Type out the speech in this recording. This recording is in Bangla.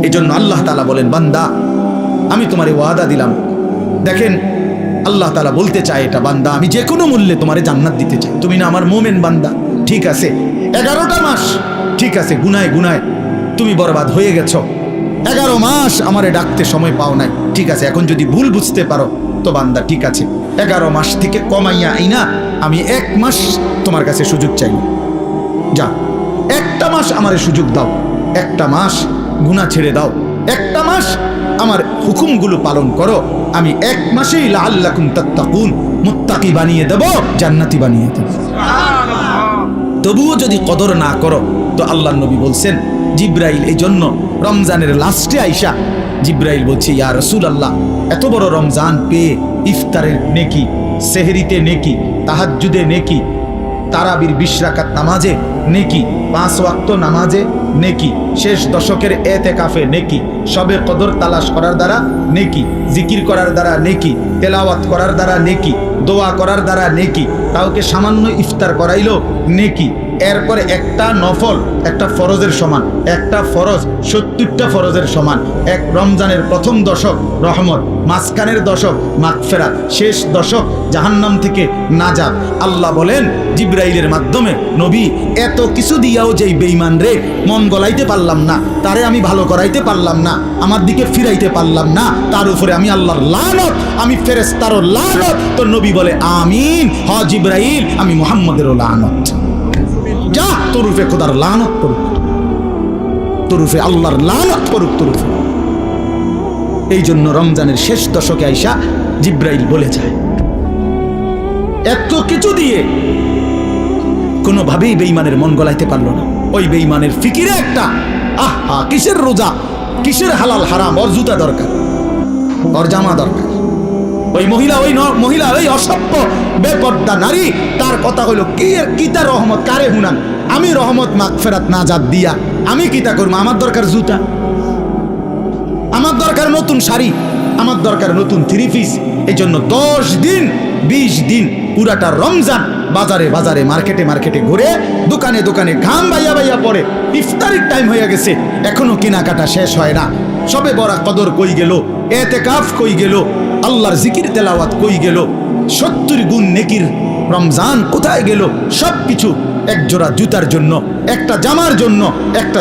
এই জন্য আল্লাহ তাআলা বলেন, বান্দা আমি তোমারে ওয়াদা দিলাম। দেখেন আল্লাহ তাআলা বলতে চায় এটা, বান্দা আমি যে কোনো মূল্যে তোমারে জান্নাত দিতে চাই। তুমি না আমার মোমেন বান্দা, ঠিক আছে 11টা মাস, ঠিক আছে গুনায় গুনায় তুমি বরবাদ হয়ে গেছো। 11 মাস আমারে ডাকতে সময় পাও নাই, ঠিক আছে। এখন যদি ভুল বুঝতে পারো তো বান্দা ঠিক আছে, 11 মাস থেকে কমাইয়া আইনা আমি 1 মাস তোমার কাছে সুযোগ চাই। যা, 1টা মাস আমারে সুযোগ দাও, 1টা মাস গুনাহ ছেড়ে দাও, 1টা মাস আমার হুকুমগুলো পালন করো। আমি 1 মাসেই লাআল্লাকুম তাত্তাকুন মুত্তাকি বানিয়ে দেব, জান্নাতি বানিয়ে দেব। তবুও যদি কদর না করো তো আল্লাহর নবী বলছেন, জিব্রাইল এই জন্য রমজানের লাস্টে আইসা জিব্রাইল বলছে, ইয়া রাসূলুল্লাহ এত বড় রমজান পেয়ে ইফতারের নেকি, সেহরিতে নেকি, তাহাজ্জুদে নেকি, তারাবির 20 রাকাত নামাজে নেকি, 5 ওয়াক্ত নামাজে নেকি, শেষ দশকের এতেকাফে নেকি, সবে কদর তালাশ করার দ্বারা নেকি, জিকির করার দ্বারা নেকি, তেলাওয়াত করার দ্বারা নেকি, দোয়া করার দ্বারা নেকি, কাউকে সামান্য ইফতার করাইলো নেকি, এরপরে একটা নফল একটা ফরজের সমান, একটা ফরজ 70টা ফরজের সমান। এক রমজানের প্রথম দশক রহমত, মাঝখানের দশক মাগফিরাত, শেষ দশক জাহান্নাম থেকে নাজাত। আল্লাহ বলেন জিব্রাইলের মাধ্যমে, নবী এত কিছু দিয়াও যেই বেঈমান রে মন গলাইতে পারলাম না, তারে আমি ভালো করাইতে পারলাম না, আমার দিকে ফিরাইতে পারলাম না, তার উপরে আমি আল্লাহর লানত, আমি ফেরেশতারও লানত। তো নবী বলে আমিন, হ জিব্রাইল আমি মুহাম্মদেরও লানত। যা, তরুফে খোদার লানত করুক, তরুফে আল্লাহর লানত করুক তরুফে। এই জন্য রমজানের শেষ দশকে আইসা জিব্রাইল বলে যায়, এত কিছু দিয়ে কোনোভাবেই বেঈমানের মন গলাইতে পারলো না। ওই বেঈমানের ফিকিরে একটা, আহা কিসের রোজা, কিসের হালাল হারাম, ওর জুতা দরকার, ওর জামা দরকার। ওই মহিলা ওই অসভ্য বেপর্দা নারী, তার কথা হইল কি তার রহমত কারে হুনান, আমি রহমত মাগফিরাত নাজাত দিয়া আমি কিতা করবো? আমার দরকার জুতা, আমার দরকার নতুন শাড়ি, আমার দরকার নতুন 3 পিস। এই জন্য 10 দিন 20 দিন পুরাটা রমজান বাজারে বাজারে মার্কেটে মার্কেটে ঘুরে, দোকানে দোকানে ঘাম বাইয়া বাইয়া পড়ে। ইফতারির টাইম হয়ে গেছে, এখনো কেনাকাটা শেষ হয় না। সবে বড় কদর কই গেল, এতেকাফ কই গেল, আল্লাহর জিকির তেলাওয়াত কই গেল, 70 গুণ নেকির রমজান কোথায় গেল? সব কিছু এক জোড়া জুতার জন্য, একটা জামার জন্য, একটা